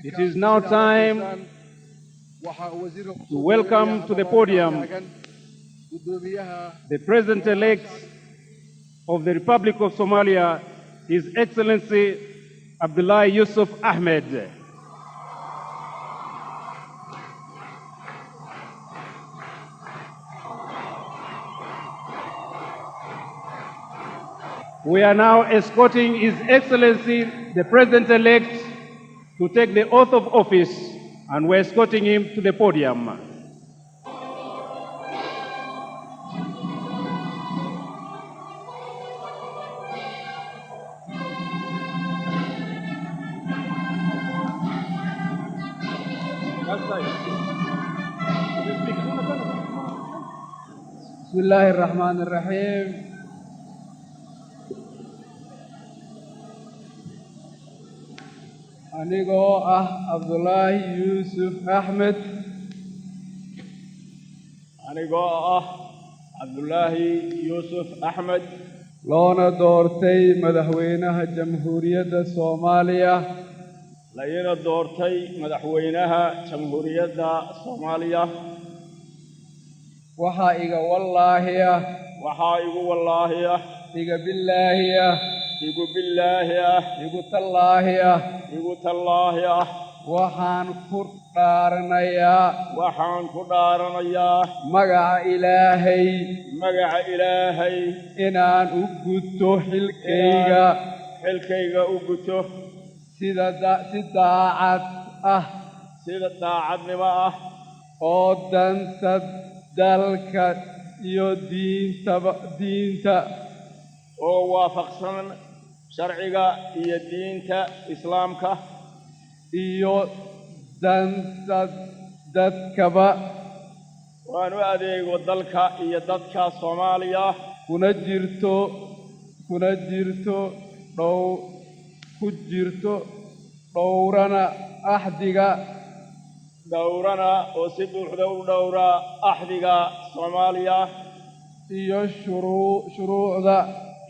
It is now time to welcome to the podium the President-elect of the Republic of Somalia, His Excellency Abdullahi Yusuf Ahmed. We are now escorting His Excellency, the President-elect, to take the oath of office, and we're escorting him to the podium. Bismillahir Rahmanir Rahim. Anigoo Abdullahi Yusuf Ahmed. Abdullahi Yusuf Ahmed. loona doortay madaxweynaha Jamhuuriyadda Soomaaliya. Layna doortay madaxweynaha Jamhuuriyadda Soomaaliya. Waxaa iga wallaahiya. Waxaa igu wallaahiya. Iga billaahiya. Igu billaahiya. Igu tallaahiya. Igu tallaahiya. Waxaan ku dhaaranayaa. Waxaan ku dhaaranayaa. Magaca Ilaahay. Magaca Ilaahay. Inaan u guto xilkayga. Xilkayga u guto. Si daacad ah. Sida daacadnimo ah. Oo danta dalka iyo diinta oo waafaqsan sharciga iyo diinta Islaamka iyo danta dadkaba waanu adeego dalka iyo dadka Soomaaliya kuna jirto dhowrana ahdiga oo si buuxda u dhowra ahdiga Soomaaliya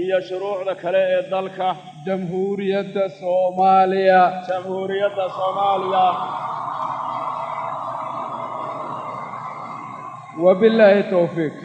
iyo shuruucda kale ee dalka Jamhuuriyadda Soomaaliya wabillahi tawfiiq.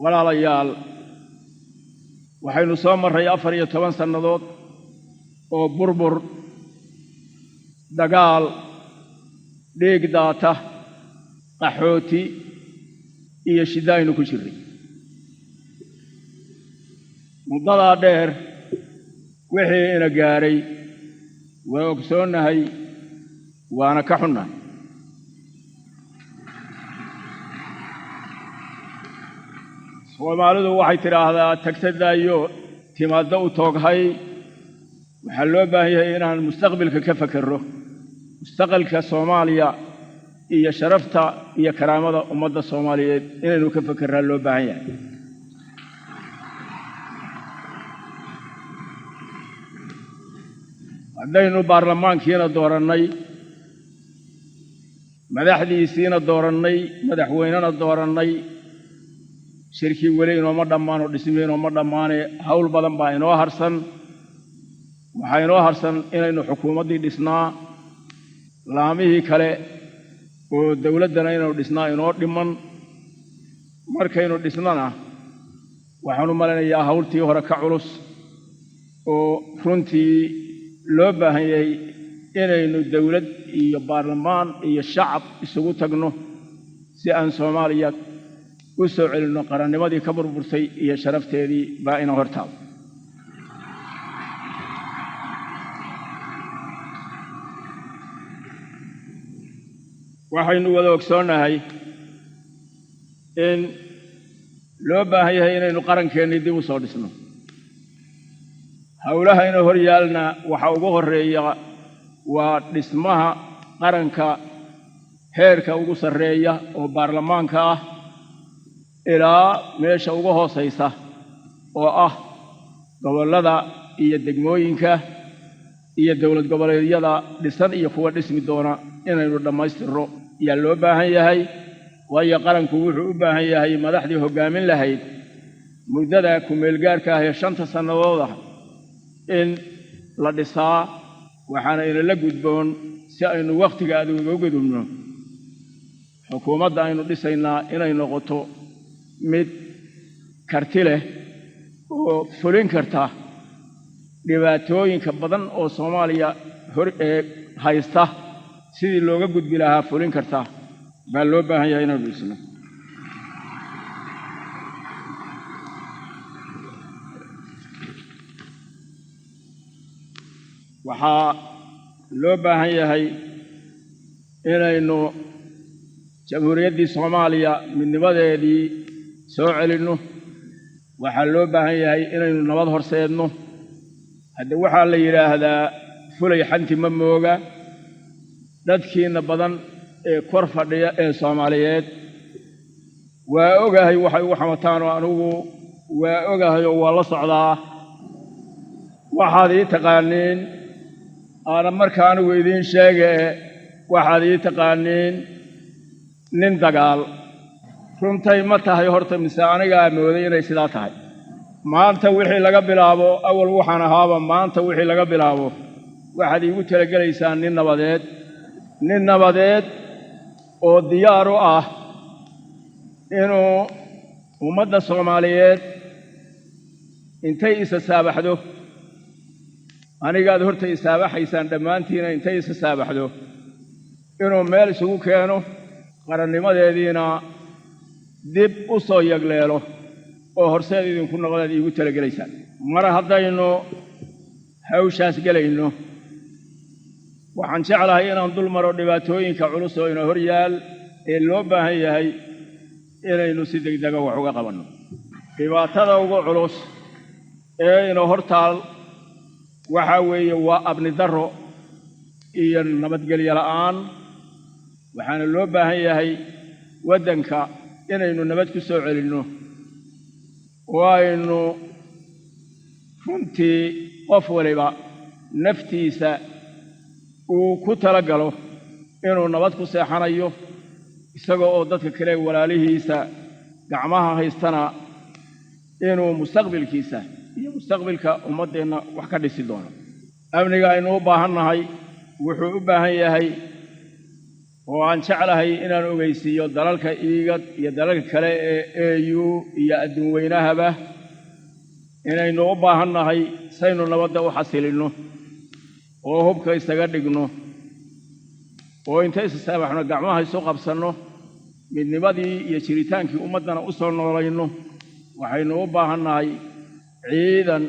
walaalayaal waxaynu soo marray 14 sannadood oo burbur dagaal dhiig daata qaxooti iyo shidaynu ku jiray muddadaa dheer wixii ina gaaray waa ogsoonnahay waana ka xunnahay soomaalidu waxay tidhaahdaa tagtadaayo timaadda u tooghay waxaa loo baahan yahay inaan mustaqbalka ka fakerro mustaqbalka Soomaaliya iyo sharafta iyo karaamada ummadda Soomaaliyeed inaynu ka fakerraa loo baahan yahay haddaynu baarlamaankiina doorannay madaxdiisiina doorannay madaxweynena doorannay shirkii weli inooma dhammaan oo dhismihii inooma dhammaane hawl badan baa inoo harsan waxaa inoo harsan inaynu xukuumaddii dhisnaa laamihii kale oo dawladdana inaynu dhisnaa inoo dhiman markaynu dhisnana waxaanu malinayaa hawltii hore ka culus oo runtii loo baahan yahay inaynu dawlad iyo baarlamaan iyo shacab isugu tagno si aan Soomaaliya u soo celinno qarannimadii ka burburtay iyo sharafteedii baa ina hortaal waxaynu wada ogsoonnahay in loo baahan yahay inaynu qarankeenii dib u soo dhisno hawlaha ina hor yaalna waxa ugu horeeya waa dhismaha qaranka heerka ugu sarreeya oo baarlamaanka ah ilaa meesha ugu hooseysa oo ah gobollada iyo degmooyinka iyo dawlad goboleedyada dhisan iyo kuwa dhismi doona inaynu dhammaystirno yaa loo baahan yahay waayo qaranku wuxuu u baahan yahay madaxdii hoggaamin lahayd muddada ku-meelgaarka ah ee 5 sannadood ah in la dhisaa waxaana inala gudboon si aynu wakhtiga aad uga gudubno xukuumadda aynu dhisaynaa inay noqoto mid karti leh oo fulin karta dhibaatooyinka badan oo Soomaaliya haysta sidii looga gudbi lahaa fulin karta baa loo baahan yahay inaynu dhisno waxaa loo baahan yahay inaynu jamhuuriyaddii Soomaaliya midnimadeedii soo celinno waxaa loo baahan yahay inaynu nabad horseedno hadda waxaa la yidhaahdaa fulay xanti ma mooga dadkiina badan ee kor fadhiya ee Soomaaliyeed waa ogahay waxay u xamataan oo anigu waa ogahay oo waa la socdaa waxaad ii taqaaniin أنا مركان ويدين شيء وحدي تقانين نندقال runtii ma tahay horta mise aniga mooday inay sidaa tahay maanta wixii laga bilaabo awal waxaan ahaaba maanta wixii laga bilaabo waxaad igu talagalaysaa nin nabadeed oo diyaar u ah inuu ummadda Soomaaliyeed intay isa saabaxdo anigaad horta isaabaxaysaan dhammaantiina intay isa saabaxdo inuu meel isugu keeno qarannimadeediina dib u soo yagleelo oo horseed idinku noqdaad iigu talagelaysaan mar haddaynu hawshaas gelayno waxaan jeclahay inaan dul maro dhibaatooyinka culus oo ina hor yaal ee loo baahan yahay inaynu si degdega wax uga qabanno dhibaatada ugu culus ee ina hortaal waxaa weeye waa abni darro iyo nabadgelyo la'aan waxaana loo baahan yahay waddanka inaynu nabad ku soo celinno oo aynu runtii qof waliba naftiisa uu ku talagalo inuu nabad ku seexanayo isagoo oo dadka kale walaalihiisa gacmaha haystana inuu mustaqbalkiisa iyo mustaqbalka ummaddeena wax ka dhisi doona amniga aynu u baahannahay wuxuu u baahan yahay oo aan jeclahay inaan ogeysiiyo dalalka iigad iyo dalalka kale ee EU iyo adduun weynahaba inaynu u baahannahay saynu nabadda u xasilino oo hubka isaga dhigno oo inta isasaabaxno gacmaha isu qabsanno midnimadii iyo jiritaankii ummaddana u soo noolayno waxaynu u baahannahay ciidan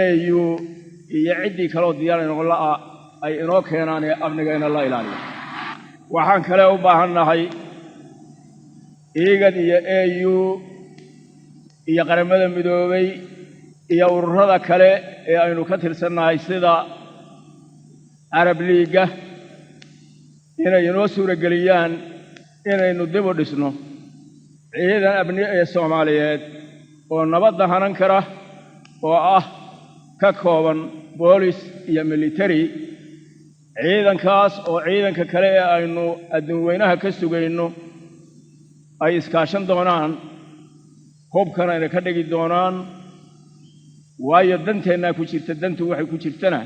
EU iyo ciddii kaloo diyaar inoo la'a ay inoo keenaan ee amnigayna la ilaaliyo waxaan kale u baahannahay iigad iyo EU iyo qaramada midoobay iyo ururada kale ee aynu ka tirsannahay sida Arab League inay inoo suurageliyaan inaynu dib u dhisno ciidan amni ee Soomaaliyeed oo nabadda hanan kara oo ah ka kooban boolis iyo military ciidankaas oo ciidanka kale ee aynu adduun weynaha ka sugayno ay iskaashan doonaan hubkana inay ka dhigi doonaan waayo danteennaa ku jirta dantu waxay ku jirtana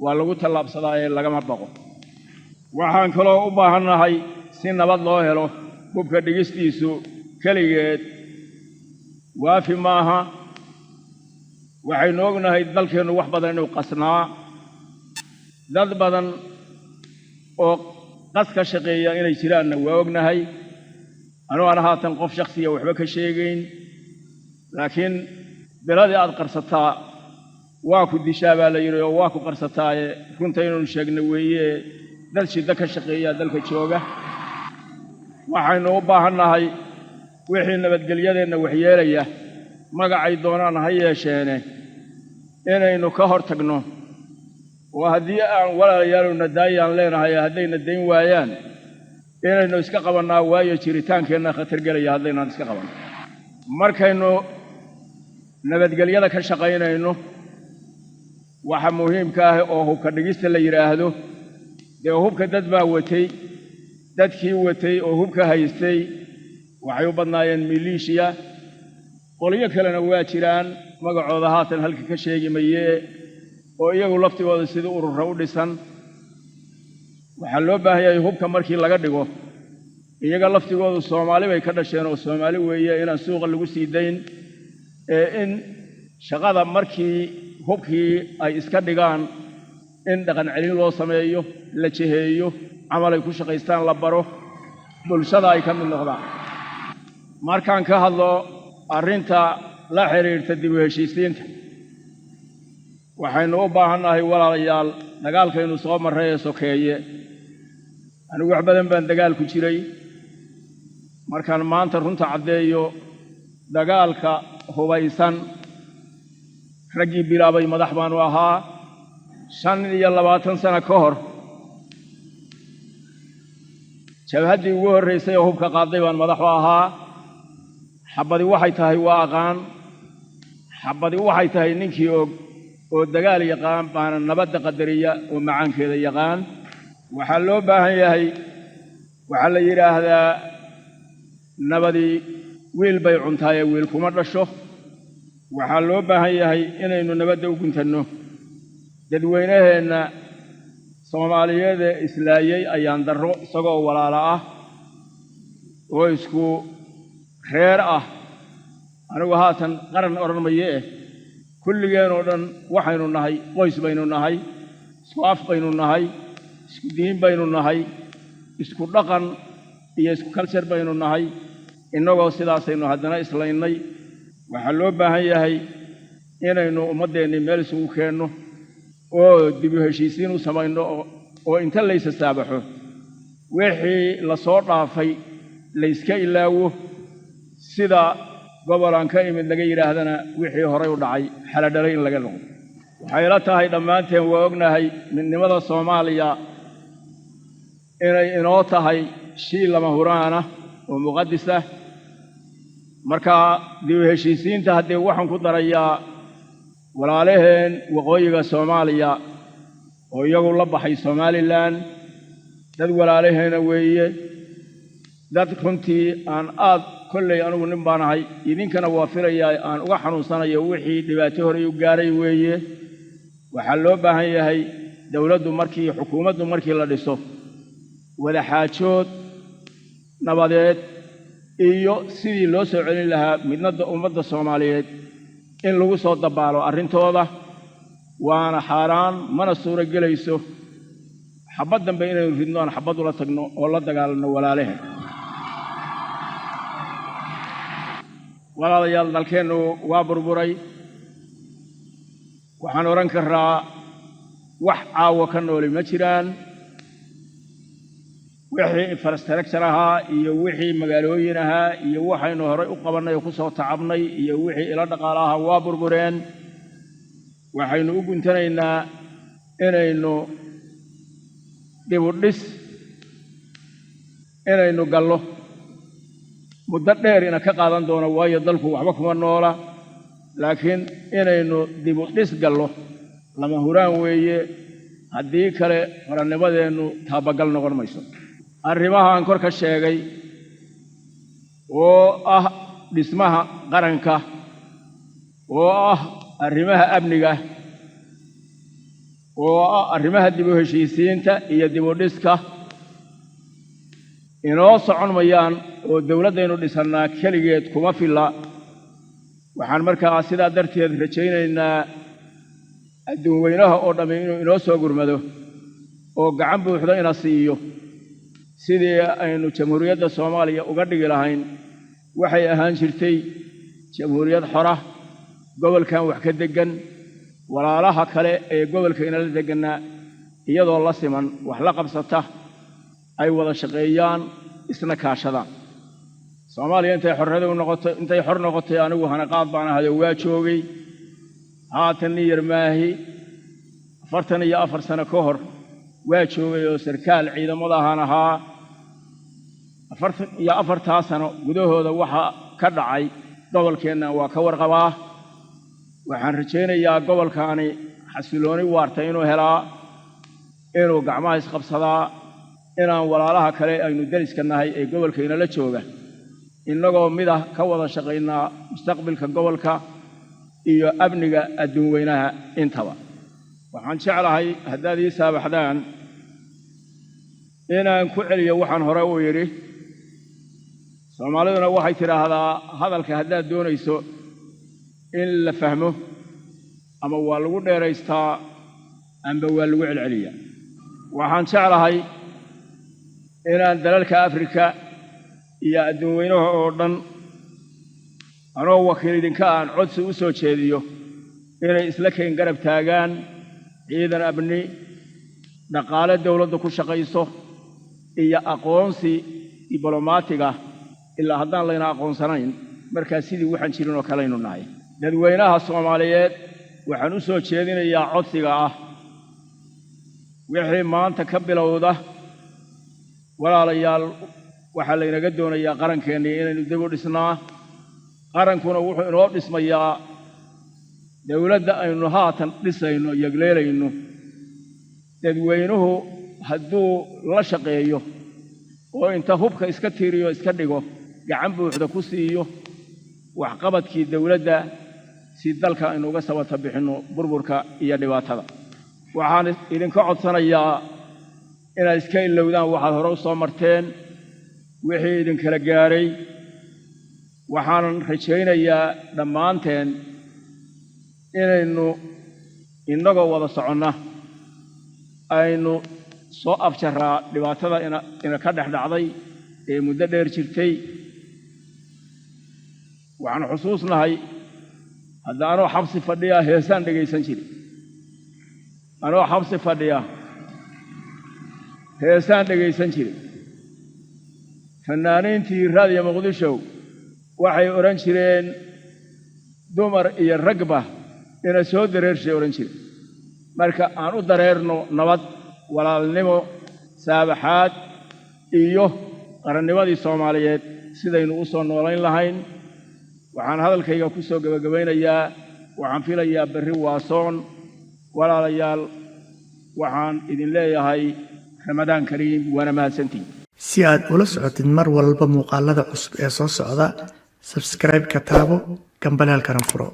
waa lagu tallaabsadaa ee lagama baqo waxaan kaloo u baahannahay si nabad loo helo hubka dhigistiisu keligeed waafi maaha waxaynu ognahay dalkeennu wax badan inuu qasnaa dad badan oo qas ka shaqeeya inay jiraanna waa ognahay anuu aan haatan qof shakhsiya waxba ka sheegayn laakiin beladii aad qarsataa waa ku dishaa baa la yidhi oo waa ku qarsataaye runta inaynu sheegno weeye dad shiddo ka shaqeeya dalka jooga waxaynu u baahannahay wixii nabadgelyadeenna waxyeelaya magacay doonaan ha yeesheene inaynu ka hor tagno oo haddii aan walaalayaalowna daayaan leenahay haddayna dayn waayaan inaynu iska qabannaa waayo jiritaankeenna khatar gelaya haddaynaan iska qabanno markaynu nabadgelyada ka shaqaynayno waxa muhiimka ah oo hubka dhigista la yidhaahdo dee hubka dad baa watay dadkii watay oo hubka haystay waxay u badnaayeen milishiya qolyo kalena waa jiraan magacooda haatan halka ka sheegi mayee oo iyagu laftigooda sida urura u dhisan waxaa loo baahan yahay hubka markii laga dhigo iyaga laftigoodu Soomaali bay ka dhasheen oo Soomaali weeye inaan suuqa lagu sii dayn in shaqada markii hubkii ay iska dhigaan in dhaqan celin loo sameeyo la jiheeyo amal ay ku shaqaystaan la baro bulshada ay ka mid noqdaan markaan ka hadlo arrinta la xiriirta dib u heshiisiinta waxaynu u baahannahay walaalayaal dagaalkaynu soo marray ee sokeeye anigu wax badan baan dagaal ku jiray markaan maanta runta caddeeyo dagaalka hubaysan raggii bilaabay madax baanu ahaa 25 sano ka hor jabhaddii ugu horreysay oo hubka qaaday baan madax u ahaa xabadi waxay tahay waa aqaan xabadi waxay tahay ninkii oo dagaal yaqaan baana nabadda qadariya oo macaankeeda yaqaan waxaa loo baahan yahay waxaa la yidhaahdaa nabadii wiil bay cuntaay ee wiil kuma dhasho waxaa loo baahan yahay inaynu nabadda u guntanno dadweynaheenna Soomaaliyeed ee islaayay ayaan darro isagoo walaala ah oo isku reer ah anigu haatan qaran oran mayee kulligeen oo dhan waxaynu nahay qoys baynu nahay isku af baynu nahay isku diin baynu nahay isku dhaqan iyo isku culture baynu nahay innagoo sidaasaynu haddana islaynay waxaa loo baahan yahay inaynu ummaddeenni meel isugu keenno oo dib u heshiisiin u samayno oo inta laysa saabaxo wixii la soo dhaafay la iska ilaawo sida gobolaan ka imid laga yidhaahdana wixii horay u dhacay xaladhalay in laga noqdo waxay la tahay dhammaanteen waa ognahay midnimada Soomaaliya inay inoo tahay shay lama huraana oo muqaddis ah marka dib u heshiisiinta haddii waxaan ku darayaa walaalaheen waqooyiga Soomaaliya oo iyagu la baxay Somaliland dad walaalaheena weeye dad runtii aan aad kolley anigu nin baan ahay idinkana waa filayaa aan uga xanuunsanayo wixii dhibaato hore u gaaray weeye waxaa loo baahan yahay dawladdu markii xukuumaddu markii la dhiso wada xaajood nabadeed iyo sidii loo soo celin lahaa midnada ummadda Soomaaliyeed in lagu soo dabaalo arrintooda waana xaraan mana suura gelayso xabad dambe inaynu ridno aan xabad ula tagno oo la dagaalano walaalaheed walaalayaal dalkeenu waa burburay waxaan oran karaa wax caawa ka nooli ma jiraan wixii infrastructure ahaa iyo wixii magaalooyin ahaa iyo waxaynu horay u qabanay ku soo tacabnay iyo wixii ila dhaqaalaha waa burbureen waxaynu u guntanaynaa inaynu dib u dhis inaynu gallo muddo dheer ina ka qaadan doono waayo dalku waxba kuma noola laakiin inaynu dib u dhis gallo lama huraan weeye haddii kale qarannimadeennu taabagal noqon mayso arrimaha aan kor ka sheegay oo ah dhismaha qaranka oo ah arrimaha amniga oo ah arrimaha dib u heshiisiinta iyo dib u dhiska inoo socon mayaan oo dawladdeenu dhisannaa keligeed kuma filla waxaan markaa sidaa darteed rajaynaynaa adduun weynaha oo dhammi inuu inoo soo gurmado oo gacan buuxda ina siiyo sidii aynu jamhuuriyadda Soomaaliya uga dhigi lahayn waxay ahaan jirtay jamhuuriyad xora gobolkan wax ka degan walaalaha kale ee gobolka inala deganaa iyadoo la siman wax la qabsata ay wada shaqeeyaan isna kaashadaan Soomaaliya intay xor noqotay anigu hana qaad baan ahay waa joogay haatan yar maahi 44 sano ka hor waa joogay oo sarkaal ciidamada ahaa 44 sano gudahooda waxa ka dhacay gobolkeena waa ka warqabaa waxaan rajaynayaa gobolkaani xasilooni waarta inuu helaa inuu gacmaha isqabsadaa inaan walaalaha kale aynu dariska nahay ee gobolkeena la jooga innagoo mid ah ka wada shaqaynaa mustaqbalka gobolka iyo amniga adduun weynaha intaba waxaan jeclahay haddaad ii saabaxdaan inaan ku celiyo waxaan hore u yidhi Soomaaliduna waxay tiraahdaa hadalka haddaad doonayso in la fahmo ama waa lagu dheeraystaa amba waa lagu celceliyaa waxaan jeclahay inaan dalalka Afrika iyo adduun weynaha oo dhan anoo wakiil idinka aan codsi u soo jeediyo inay isla keen garab taagaan ciidan abni dhaqaale dawladda ku shaqayso iyo aqoonsi diblomaatiga ilaa haddaan layna aqoonsanayn markaa sidii waxaan jirin oo kale aynu nahay dadweynaha Soomaaliyeed waxaan u soo jeedinayaa codsiga ah wixii maanta ka bilowda walaalayaal waxa laynaga doonayaa qarankeena inaynu dib u dhisnaa qarankuna wuxuu inoo dhismayaa dawladda aynu haatan dhisayno yagleelayno dadweynuhu hadduu la shaqeeyo oo inta hubka iska tiiriyo iska dhigo gacan buuxda ku siiyo waxqabadkii dawladda si dalka aynu uga sabata bixino burburka iyo dhibaatada waxaan idinka codsanayaa inaad iska ilowdaan waxaad hore u soo marteen wixii idin kala gaaray waxaan rajaynayaa dhammaanteen inaynu innagoo wada soconna aynu soo afjaraa dhibaatada ina ka dhex dhacday ee muddo dheer jirtay waxaan xusuusnahay hadda anoo xabsi fadhiya heesaan dhegaysan jiray anoo xabsi fadhiya heesaan dhegaysan jiray fanaaniintii raadiyo muqdisho waxay oran jireen dumar iyo ragba ina soo dareershay oran jireen marka aan u dareerno nabad walaalnimo saabaxaad iyo qarannimadii Soomaaliyeed sidaynu u soo noolayn lahayn waxaan hadalkayga ku soo gabagabeynayaa waxaan filayaa berri waasoon walaalayaal waxaan idin leeyahay Ramadaan Kariim waana mahadsantiin si aad ula socotid mar walba muuqaalada cusub ee soo socda subscribe ka taabo gambaleelkana furo